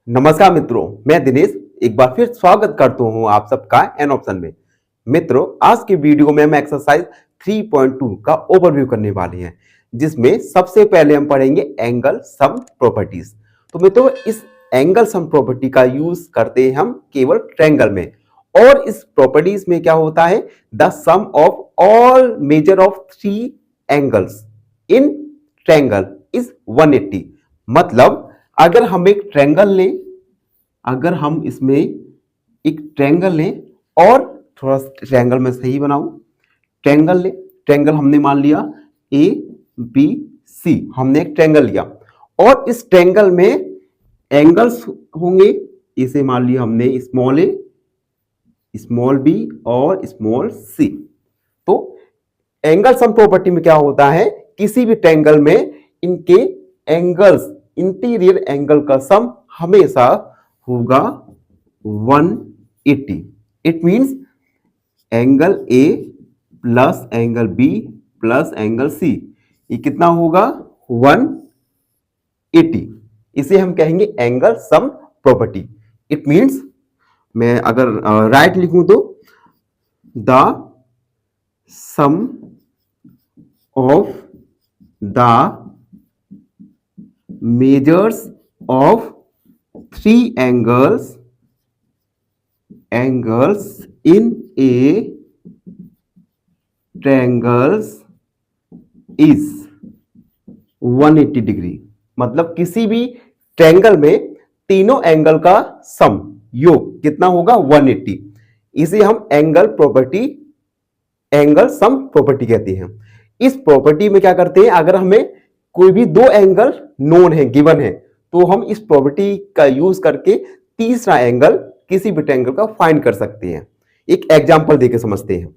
नमस्कार मित्रों, मैं दिनेश एक बार फिर स्वागत करता हूं आप सबका एन ऑप्शन में। मित्रों, आज के वीडियो में हम एक्सरसाइज 3.2 का ओवरव्यू करने वाले हैं, जिसमें सबसे पहले हम पढ़ेंगे एंगल सम प्रॉपर्टीज। तो मित्रों, इस एंगल सम प्रॉपर्टी का यूज करते हैं हम केवल ट्रायंगल में, और इस प्रॉपर्टीज में क्या होता है, the sum of all measure of three angles in triangle is 180। मतलब अगर हम एक ट्रायंगल लें, अगर हम इसमें एक ट्रायंगल लें, और थोड़ा ट्रायंगल में सही बनाऊं, ट्रायंगल ले, ट्रायंगल हमने मान लिया ए बी सी, हमने एक ट्रायंगल लिया और इस ट्रायंगल में एंगल्स होंगे, इसे मान लिया हमने स्मॉल ए, स्मॉल बी और स्मॉल सी। तो एंगल सम प्रॉपर्टी में क्या होता है, किसी भी ट्रायंगल में इनके एंगल्स, इंटीरियर एंगल का सम हमेशा होगा 180। It means angle A plus angle B plus angle C, ये कितना होगा 180। इसे हम कहेंगे angle sum property. It means मैं अगर राइट लिखूं तो the sum of the measures of three angles in a triangles is 180 degree. मतलब किसी भी ट्रायंगल में तीनों एंगल का सम योग कितना होगा 180। इसे हम angle property, angle sum property कहते हैं। इस प्रॉपर्टी में क्या करते हैं, अगर हमें कोई भी दो एंगल नोन है, गिवन है, तो हम इस प्रॉपर्टी का यूज करके तीसरा एंगल किसी भी ट्रायंगल का फाइंड कर सकते हैं। एक एग्जांपल देके समझते हैं।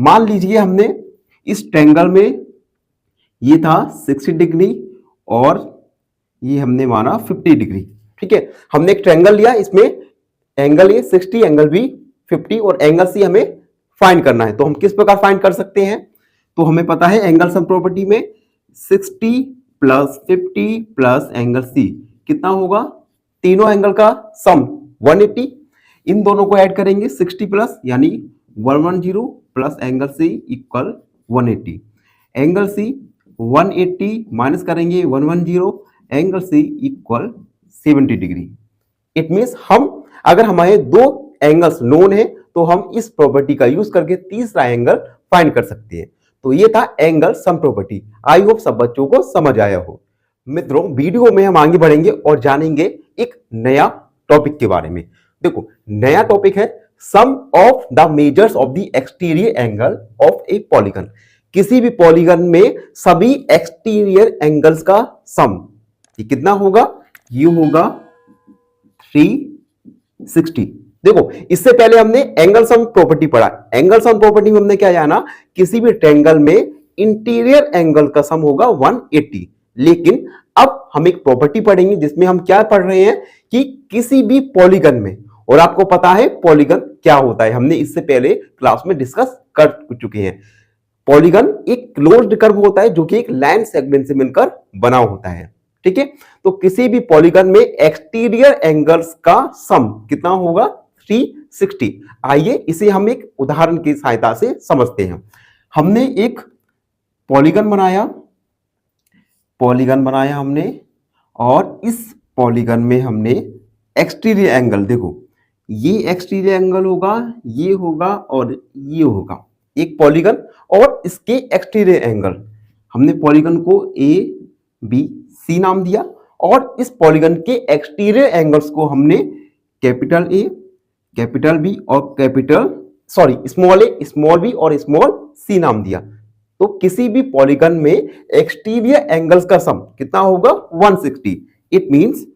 मान लीजिए हमने इस ट्रायंगल में ये था 60 डिग्री और ये हमने माना 50 डिग्री। ठीक है, हमने एक ट्रायंगल लिया, इसमें एंगल ए 60, एंगल बी 50 और एंगल सी हमें फाइंड करना है। तो हम किस प्रकार फाइंड कर सकते हैं, तो हमें पता है एंगल सम प्रॉपर्टी में 60 प्लस 50 प्लस एंगल सी कितना होगा, तीनों एंगल का सम 180। इन दोनों को ऐड करेंगे 60 प्लस यानी 110 plus angle C equal 180। Angle C 180 minus करेंगे 110, angle C equal 70 degree. It means हम अगर हमारे दो एंगल्स नोन है तो हम इस प्रॉपर्टी का यूज करके तीसरा एंगल फाइंड कर सकते हैं। तो ये था angle sum property. I hope सब बच्चों को समझ आया हो। मित्रों, वीडियो में हम आगे बढ़ेंगे और जानेंगे एक नया टॉपिक के बारे में। देखो, नया टॉपिक है sum of the measures of the exterior angle of a polygon. किसी भी पॉलीगन में सभी एक्सटीरियर एंगल्स का सम ये कितना होगा, ये होगा 360। देखो, इससे पहले हमने एंगल सम प्रॉपर्टी पढ़ा। एंगल सम प्रॉपर्टी में हमने क्या जाना, किसी भी ट्रायंगल में इंटीरियर एंगल का सम होगा 180। लेकिन अब हम एक प्रॉपर्टी पढ़ेंगे जिसमें हम क्या पढ़ रहे हैं कि किसी भी पॉलीगन में, और आपको पता है पॉलीगन क्या होता है, हमने इससे पहले क्लास में डिस्कस कर चुके हैं। पॉलीगन एक क्लोज्ड कर्व होता है जो कि एक लाइन सेगमेंट से मिलकर बना होता है। ठीक है, तो किसी भी पॉलीगन में एक्सटीरियर एंगल्स का सम कितना होगा 360। आइए इसे हम एक उदाहरण की सहायता से समझते हैं। हमने एक पॉलीगन बनाया हमने, और इस पॉलीगन में हमने एक्सटीरियर एंगल, देखो ये एक्सटीरियर एंगल होगा, ये होगा और ये होगा, एक पॉलीगन और इसके एक्सटीरियर एंगल। हमने पॉलीगन को ए बी सी नाम दिया और इस पॉलीगन के एक्सटीरियर एंगल्स को हमने कैपिटल ए, कैपिटल बी और स्मॉल ए, स्मॉल बी और स्मॉल सी नाम दिया। तो किसी भी पॉलीगन में एक्सटीरियर एंगल्स का सम कितना होगा 160। It means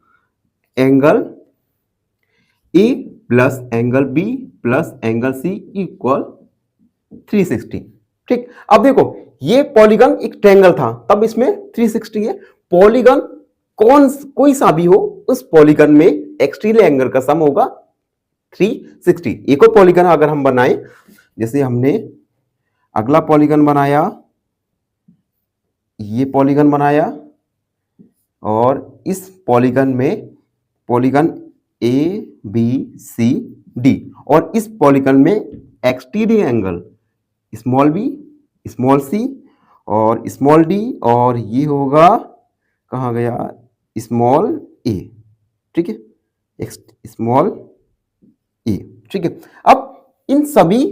angle A plus angle B plus angle C equal 360। ठीक, अब देखो ये पॉलीगन एक ट्रायंगल था, तब इसमें 360 है। पॉलीगन कोई सा भी हो, उस पॉलीगन में एक्सटीरियर एंगल का सम होगा 360। एक और पॉलीगन अगर हम बनाएं, जैसे हमने अगला पॉलीगन बनाया, ये पॉलीगन बनाया और इस पॉलीगन में polygon A B C D, और इस पॉलीगन में exterior angle small b, small c और स्मॉल डी, और ये होगा कहाँ गया स्मॉल ए, ठीक है, स्मॉल ए, ठीक है। अब इन सभी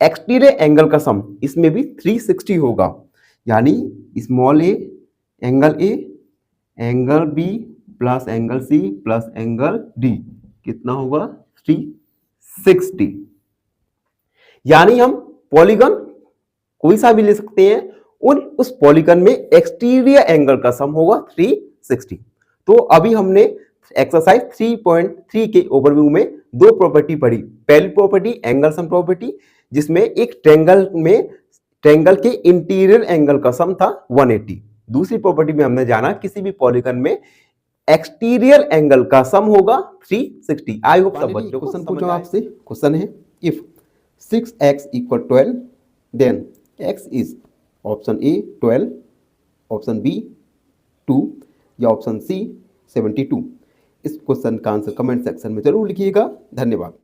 एक्सटीरियर एंगल का सम इसमें भी 360 होगा, यानी small A angle A, angle B plus angle C plus angle D कितना होगा 360। यानी हम पॉलीगन कोई सा भी ले सकते हैं, उस पॉलीगन में एक्सटीरियर एंगल का सम होगा 360। तो अभी हमने एक्सरसाइज 3.3 के ओवरव्यू में दो प्रॉपर्टी पढ़ी। पहली प्रॉपर्टी एंगल सम प्रॉपर्टी, जिसमें एक ट्रायंगल के इंटीरियर एंगल का सम था 180। दूसरी प्रॉपर्टी में हमने जाना किसी भी पॉलीगन में एक्सटीरियर एंगल का सम होगा 360। आई होप सब बच्चों क्वेश्चन पूछो आपसे। क्वेश्चन है if 6x = 12 then x is option A 12, option B 2 या ऑप्शन सी 72। इस क्वेश्चन का आंसर कमेंट सेक्शन में जरूर लिखिएगा। धन्यवाद।